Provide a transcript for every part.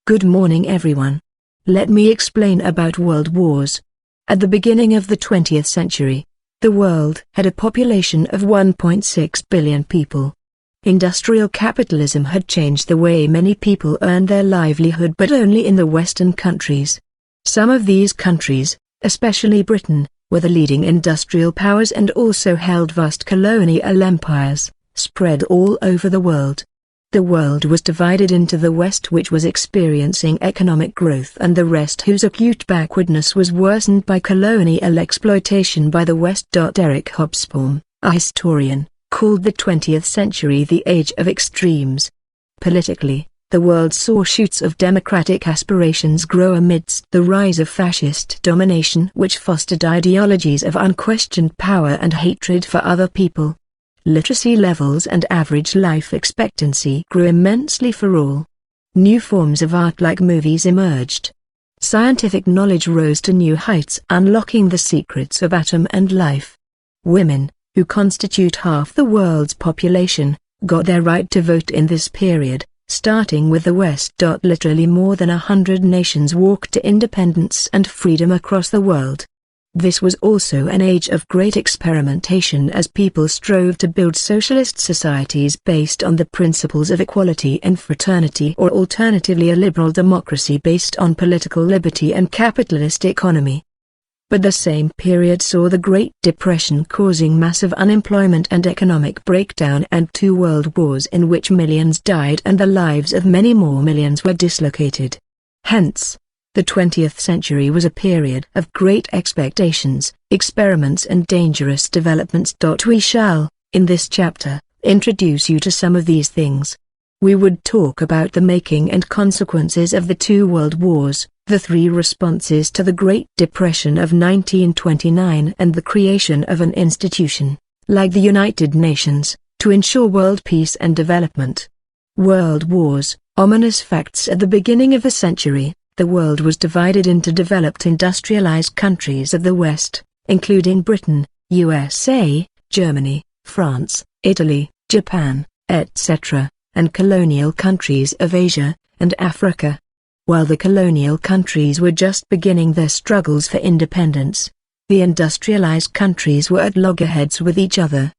Good morning everyone. Let me explain about world wars. At the beginning of the 20th century, the world had a population of 1.6 billion people. Industrial capitalism had changed the way many people earned their livelihood, but only in the Western countries. Some of these countries, especially Britain, were the leading industrial powers and also held vast colonial empires, spread all over the world. The world was divided into the West, which was experiencing economic growth, and the rest, whose acute backwardness was worsened by colonial exploitation by the West. Eric Hobsbawm, a historian, called the 20th century the age of extremes. Politically, the world saw shoots of democratic aspirations grow amidst the rise of fascist domination, which fostered ideologies of unquestioned power and hatred for other people. Literacy levels and average life expectancy grew immensely for all. New forms of art like movies emerged. Scientific knowledge rose to new heights, unlocking the secrets of atom and life. Women, who constitute half the world's population, got their right to vote in this period, starting with the West. Literally more than 100 nations walked to independence and freedom across the world. This was also an age of great experimentation, as people strove to build socialist societies based on the principles of equality and fraternity, or alternatively a liberal democracy based on political liberty and capitalist economy. But the same period saw the Great Depression, causing massive unemployment and economic breakdown, and 2 world wars in which millions died and the lives of many more millions were dislocated. Hence, the 20th century was a period of great expectations, experiments and dangerous developments. We shall, in this chapter, introduce you to some of these things. We would talk about the making and consequences of the 2 world wars, the 3 responses to the Great Depression of 1929, and the creation of an institution, like the United Nations, to ensure world peace and development. World wars, ominous facts. At the beginning of the century, the world was divided into developed industrialized countries of the West, including Britain, USA, Germany, France, Italy, Japan, etc., and colonial countries of Asia and Africa. While the colonial countries were just beginning their struggles for independence, the industrialized countries were at loggerheads with each other.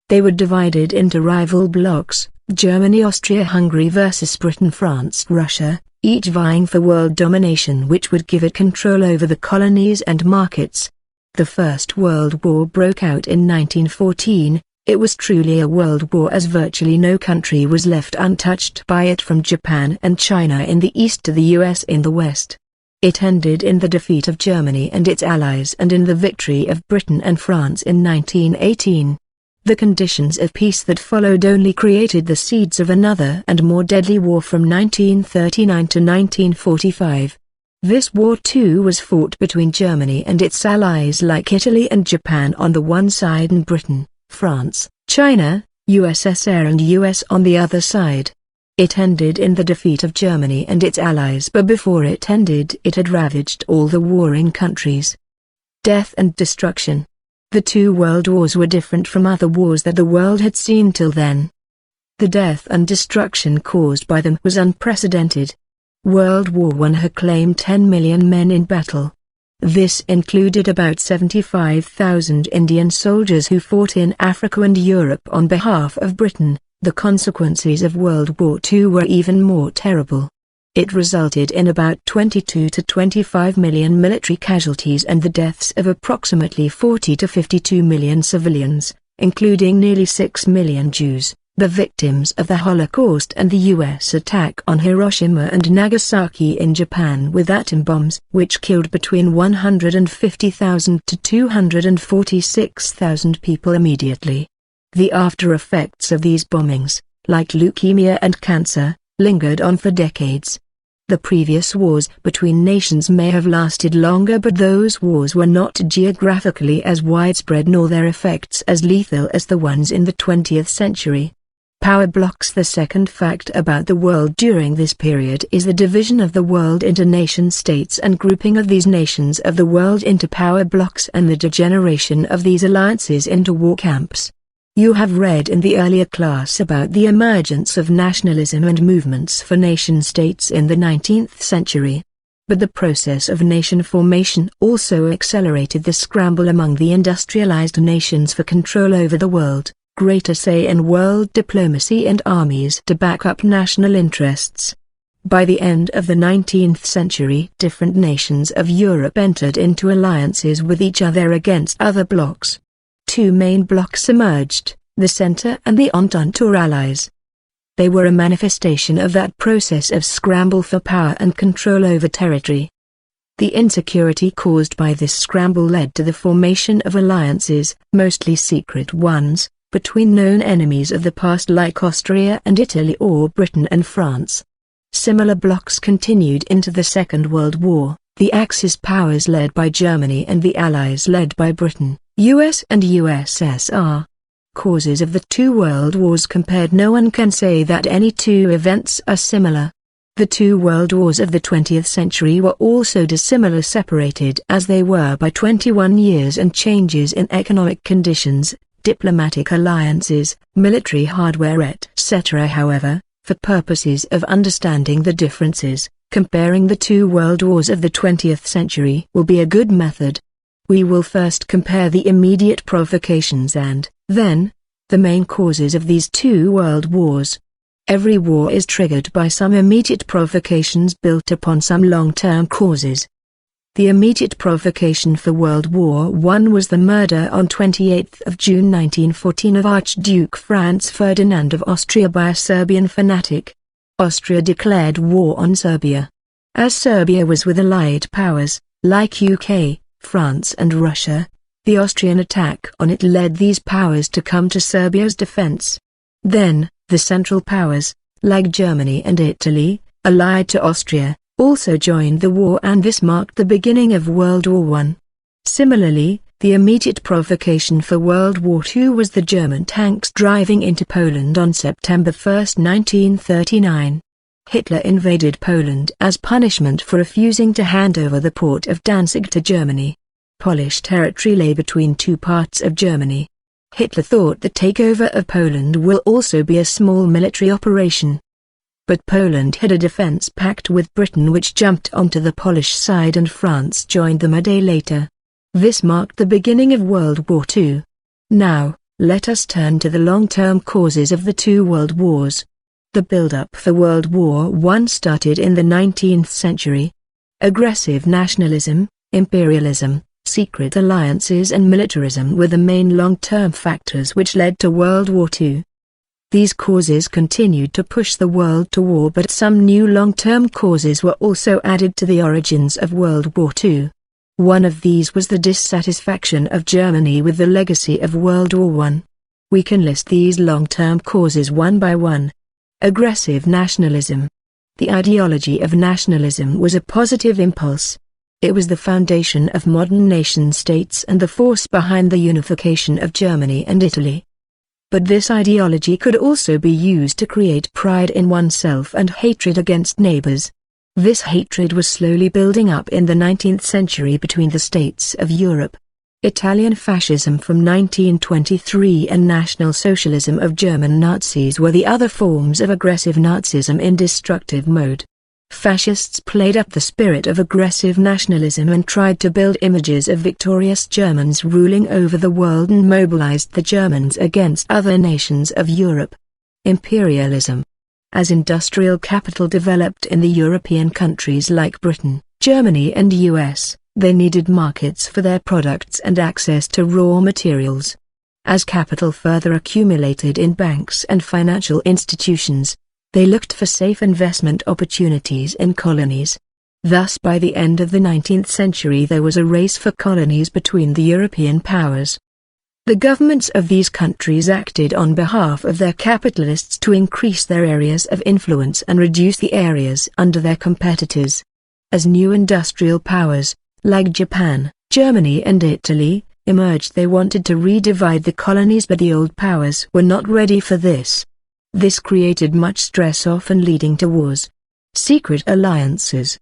They were divided into rival blocs: Germany, Austria-Hungary versus Britain, France, Russia, each vying for world domination, which would give it control over the colonies and markets. The First World War broke out in 1914. It was truly a world war, as virtually no country was left untouched by it, from Japan and China in the east to the US in the west. It ended in the defeat of Germany and its allies, and in the victory of Britain and France in 1918. The conditions of peace that followed only created the seeds of another and more deadly war from 1939 to 1945. This war too was fought between Germany and its allies like Italy and Japan on the one side, and Britain, France, China, USSR and US on the other side. It ended in the defeat of Germany and its allies, but before it ended it had ravaged all the warring countries. Death and destruction. The 2 world wars were different from other wars that the world had seen till then. The death and destruction caused by them was unprecedented. World War I had claimed 10 million men in battle. This included about 75,000 Indian soldiers who fought in Africa and Europe on behalf of Britain. The consequences of World War II were even more terrible. It resulted in about 22 to 25 million military casualties and the deaths of approximately 40 to 52 million civilians, including nearly 6 million Jews, the victims of the Holocaust, and the US attack on Hiroshima and Nagasaki in Japan with atom bombs, which killed between 150,000 to 246,000 people immediately. The after effects of these bombings, like leukemia and cancer, lingered on for decades. The previous wars between nations may have lasted longer, but those wars were not geographically as widespread nor their effects as lethal as the ones in the 20th century. Power blocks. The second fact about the world during this period is the division of the world into nation-states and grouping of these nations of the world into power blocks, and the degeneration of these alliances into war camps. You have read in the earlier class about the emergence of nationalism and movements for nation-states in the 19th century. But the process of nation formation also accelerated the scramble among the industrialized nations for control over the world, greater say in world diplomacy and armies to back up national interests. By the end of the 19th century, different nations of Europe entered into alliances with each other against other blocs. Two main blocs emerged, the Centre and the Entente or Allies. They were a manifestation of that process of scramble for power and control over territory. The insecurity caused by this scramble led to the formation of alliances, mostly secret ones, between known enemies of the past like Austria and Italy or Britain and France. Similar blocs continued into the Second World War, the Axis powers led by Germany and the Allies led by Britain, US and USSR. Causes of the two world wars compared. No one can say that any two events are similar. The two world wars of the 20th century were also dissimilar, separated as they were by 21 years and changes in economic conditions, diplomatic alliances, military hardware etc. However, for purposes of understanding the differences, comparing the two world wars of the 20th century will be a good method. We will first compare the immediate provocations and, then, the main causes of these two world wars. Every war is triggered by some immediate provocations built upon some long-term causes. The immediate provocation for World War I was the murder on 28 June 1914 of Archduke Franz Ferdinand of Austria by a Serbian fanatic. Austria declared war on Serbia. As Serbia was with Allied powers, like UK, France and Russia, the Austrian attack on it led these powers to come to Serbia's defense. Then, the Central Powers, like Germany and Italy, allied to Austria, also joined the war, and this marked the beginning of World War I. Similarly, the immediate provocation for World War II was the German tanks driving into Poland on September 1, 1939. Hitler invaded Poland as punishment for refusing to hand over the port of Danzig to Germany. Polish territory lay between two parts of Germany. Hitler thought the takeover of Poland will also be a small military operation. But Poland had a defense pact with Britain which jumped onto the Polish side, and France joined them a day later. This marked the beginning of World War II. Now, let us turn to the long-term causes of the two world wars. The build-up for World War I started in the 19th century. Aggressive nationalism, imperialism, secret alliances and militarism were the main long-term factors which led to World War II. These causes continued to push the world to war, but some new long-term causes were also added to the origins of World War II. One of these was the dissatisfaction of Germany with the legacy of World War I. We can list these long-term causes one by one. Aggressive nationalism. The ideology of nationalism was a positive impulse. It was the foundation of modern nation-states and the force behind the unification of Germany and Italy. But this ideology could also be used to create pride in oneself and hatred against neighbors. This hatred was slowly building up in the 19th century between the states of Europe. Italian fascism from 1923 and National Socialism of German Nazis were the other forms of aggressive Nazism in destructive mode. Fascists played up the spirit of aggressive nationalism and tried to build images of victorious Germans ruling over the world and mobilized the Germans against other nations of Europe. Imperialism. As industrial capital developed in the European countries like Britain, Germany and US, they needed markets for their products and access to raw materials. As capital further accumulated in banks and financial institutions, they looked for safe investment opportunities in colonies. Thus by the end of the 19th century there was a race for colonies between the European powers. The governments of these countries acted on behalf of their capitalists to increase their areas of influence and reduce the areas under their competitors. As new industrial powers, like Japan, Germany and Italy, emerged, they wanted to redivide the colonies, but the old powers were not ready for this. This created much stress, often leading to wars. Secret alliances.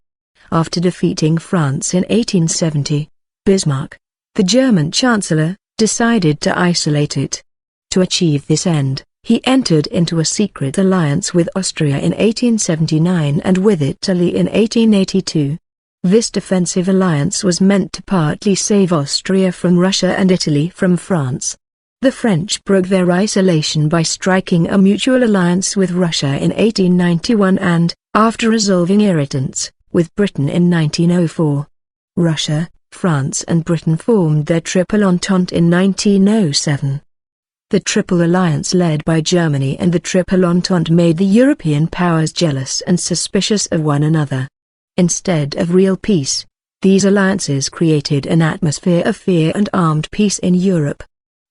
After defeating France in 1870, Bismarck, the German Chancellor, decided to isolate it. To achieve this end, he entered into a secret alliance with Austria in 1879 and with Italy in 1882. This defensive alliance was meant to partly save Austria from Russia and Italy from France. The French broke their isolation by striking a mutual alliance with Russia in 1891 and, after resolving irritants, with Britain in 1904. Russia, France and Britain formed their Triple Entente in 1907. The Triple Alliance led by Germany and the Triple Entente made the European powers jealous and suspicious of one another. Instead of real peace, these alliances created an atmosphere of fear and armed peace in Europe.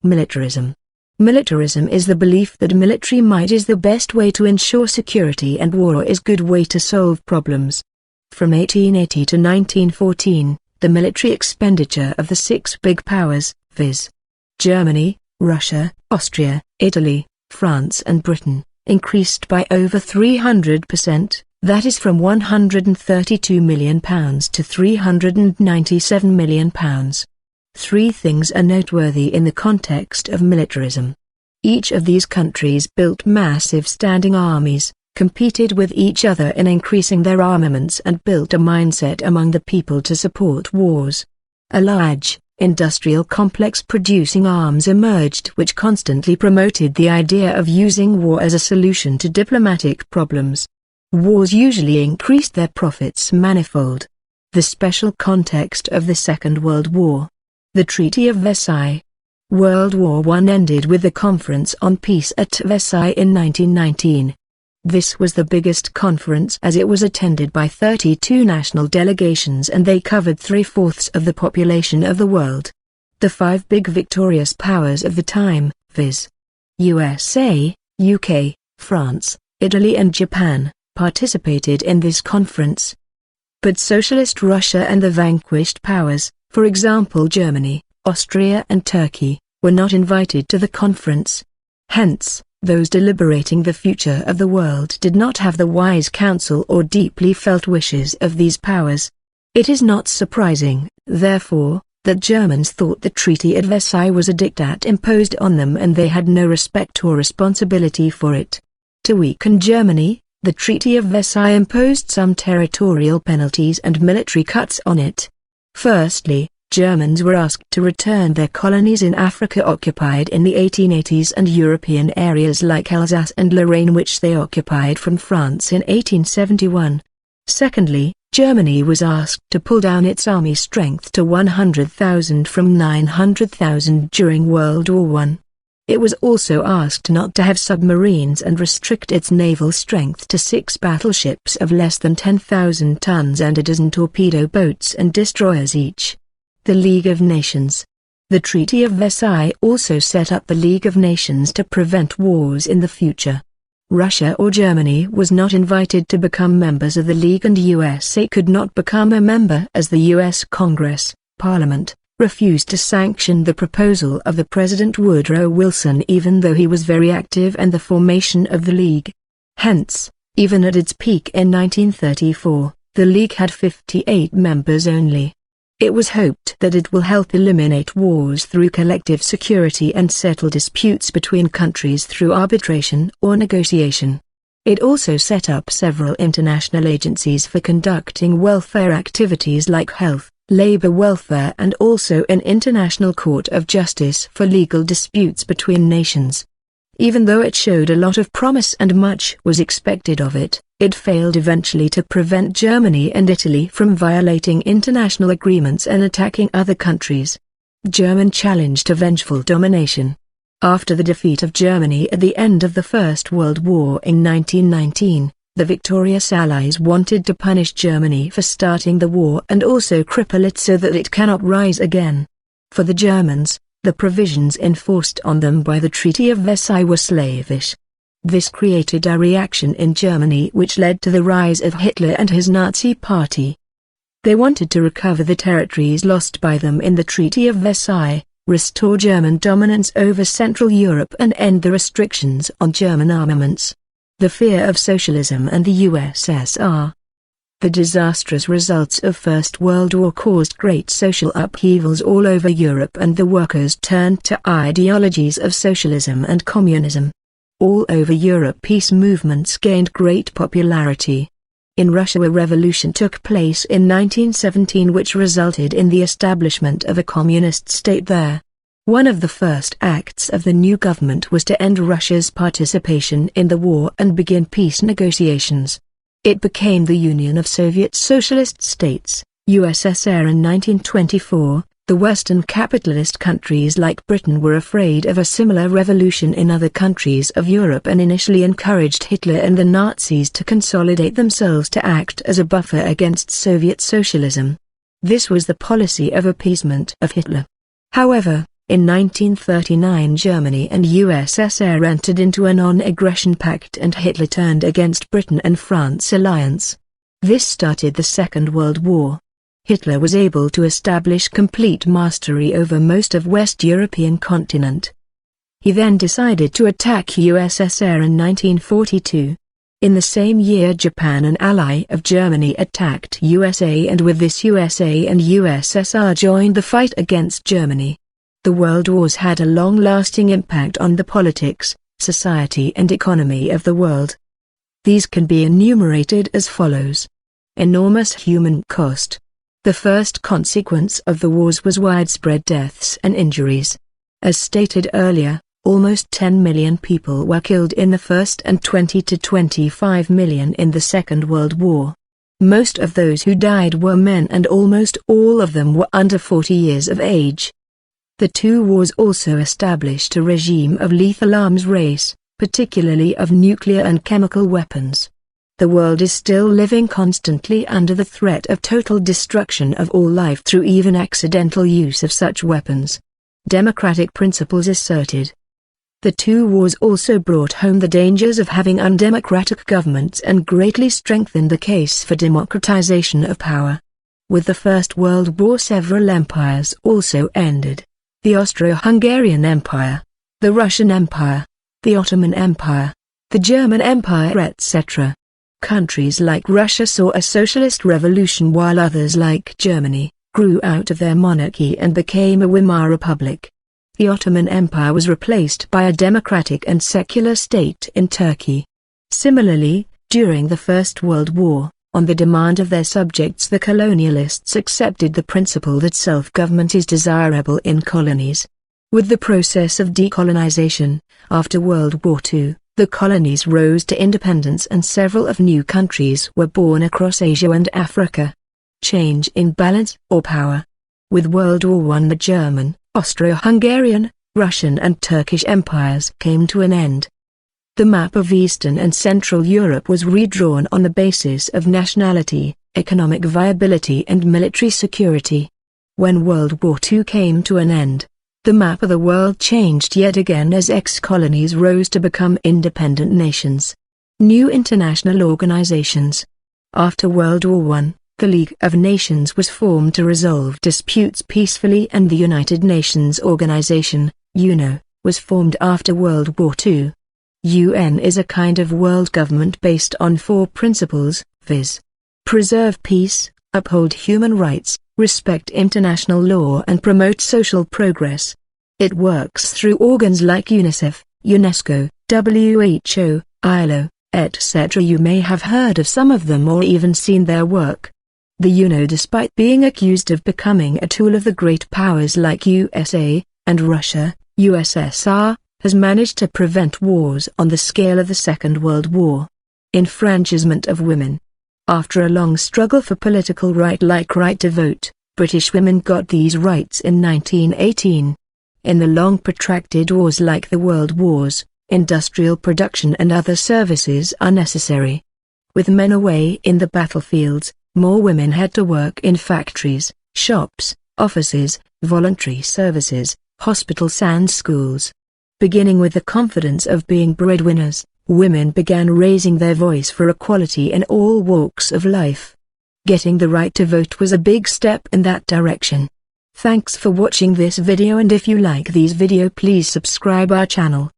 Militarism. Militarism is the belief that military might is the best way to ensure security and war is a good way to solve problems. From 1880 to 1914, the military expenditure of the six big powers, viz. Germany, Russia, Austria, Italy, France and Britain, increased by over 300%, that is from £132 million to £397 million. Three things are noteworthy in the context of militarism. Each of these countries built massive standing armies, competed with each other in increasing their armaments and built a mindset among the people to support wars. A large, industrial complex producing arms emerged which constantly promoted the idea of using war as a solution to diplomatic problems. Wars usually increased their profits manifold. The special context of the Second World War. The Treaty of Versailles. World War I ended with the Conference on Peace at Versailles in 1919. This was the biggest conference as it was attended by 32 national delegations and they covered 3/4 of the population of the world. The five big victorious powers of the time, viz. USA, UK, France, Italy and Japan, participated in this conference. But Socialist Russia and the vanquished powers, for example Germany, Austria and Turkey, were not invited to the conference. Hence, those deliberating the future of the world did not have the wise counsel or deeply felt wishes of these powers. It is not surprising, therefore, that Germans thought the Treaty at Versailles was a diktat imposed on them and they had no respect or responsibility for it. To weaken Germany, the Treaty of Versailles imposed some territorial penalties and military cuts on it. Firstly, Germans were asked to return their colonies in Africa occupied in the 1880s and European areas like Alsace and Lorraine which they occupied from France in 1871. Secondly, Germany was asked to pull down its army strength to 100,000 from 900,000 during World War I. It was also asked not to have submarines and restrict its naval strength to 6 battleships of less than 10,000 tons and a dozen torpedo boats and destroyers each. The League of Nations. The Treaty of Versailles also set up the League of Nations to prevent wars in the future. Russia or Germany was not invited to become members of the League and USA could not become a member as the U.S. Congress, Parliament, refused to sanction the proposal of the President Woodrow Wilson even though he was very active in the formation of the League. Hence, even at its peak in 1934, the League had 58 members only. It was hoped that it will help eliminate wars through collective security and settle disputes between countries through arbitration or negotiation. It also set up several international agencies for conducting welfare activities like health, labor welfare and also an international court of justice for legal disputes between nations. Even though it showed a lot of promise and much was expected of it, it failed eventually to prevent Germany and Italy from violating international agreements and attacking other countries. German challenge to vengeful domination. After the defeat of Germany at the end of the First World War in 1919, the victorious Allies wanted to punish Germany for starting the war and also cripple it so that it cannot rise again. For the Germans, the provisions enforced on them by the Treaty of Versailles were slavish. This created a reaction in Germany which led to the rise of Hitler and his Nazi party. They wanted to recover the territories lost by them in the Treaty of Versailles, restore German dominance over Central Europe and end the restrictions on German armaments. The fear of socialism and the USSR. The disastrous results of First World War caused great social upheavals all over Europe, and the workers turned to ideologies of socialism and communism. All over Europe peace movements gained great popularity. In Russia a revolution took place in 1917 which resulted in the establishment of a communist state there. One of the first acts of the new government was to end Russia's participation in the war and begin peace negotiations. It became the Union of Soviet Socialist States, USSR, in 1924. The Western capitalist countries like Britain were afraid of a similar revolution in other countries of Europe and initially encouraged Hitler and the Nazis to consolidate themselves to act as a buffer against Soviet socialism. This was the policy of appeasement of Hitler. However, in 1939 Germany and USSR entered into a non-aggression pact and Hitler turned against Britain and France alliance. This started the Second World War. Hitler was able to establish complete mastery over most of West European continent. He then decided to attack USSR in 1942. In the same year Japan, an ally of Germany, attacked USA, and with this USA and USSR joined the fight against Germany. The World Wars had a long-lasting impact on the politics, society and economy of the world. These can be enumerated as follows. Enormous human cost. The first consequence of the wars was widespread deaths and injuries. As stated earlier, almost 10 million people were killed in the First and 20 to 25 million in the Second World War. Most of those who died were men and almost all of them were under 40 years of age. The two wars also established a regime of lethal arms race, particularly of nuclear and chemical weapons. The world is still living constantly under the threat of total destruction of all life through even accidental use of such weapons. Democratic principles asserted. The two wars also brought home the dangers of having undemocratic governments and greatly strengthened the case for democratization of power. With the First World War several empires also ended. The Austro-Hungarian Empire, the Russian Empire, the Ottoman Empire, the German Empire, etc. Countries like Russia saw a socialist revolution while others like Germany grew out of their monarchy and became a Weimar Republic. The Ottoman Empire was replaced by a democratic and secular state in Turkey. Similarly, during the First World War, on the demand of their subjects, the colonialists accepted the principle that self-government is desirable in colonies. With the process of decolonization, after World War II, the colonies rose to independence and several of new countries were born across Asia and Africa. Change in balance or power. With World War I, the German, Austro-Hungarian, Russian and Turkish empires came to an end. The map of Eastern and Central Europe was redrawn on the basis of nationality, economic viability and military security. When World War II came to an end, the map of the world changed yet again as ex-colonies rose to become independent nations. New international organizations. After World War I, the League of Nations was formed to resolve disputes peacefully, and the United Nations Organization, UNO, was formed after World War II. UN is a kind of world government based on four principles, viz. Preserve peace, uphold human rights, respect international law and promote social progress. It works through organs like UNICEF, UNESCO, WHO, ILO, etc. You may have heard of some of them or even seen their work. The UNO, despite being accused of becoming a tool of the great powers like USA and Russia, USSR, has managed to prevent wars on the scale of the Second World War. Enfranchisement of women. After a long struggle for political right like right to vote, British women got these rights in 1918. In the long protracted wars like the World Wars, industrial production and other services are necessary. With men away in the battlefields, more women had to work in factories, shops, offices, voluntary services, hospitals and schools. Beginning with the confidence of being breadwinners, women began raising their voice for equality in all walks of life. Getting the right to vote was a big step in that direction. Thanks for watching this video, and if you like these video, please subscribe our channel.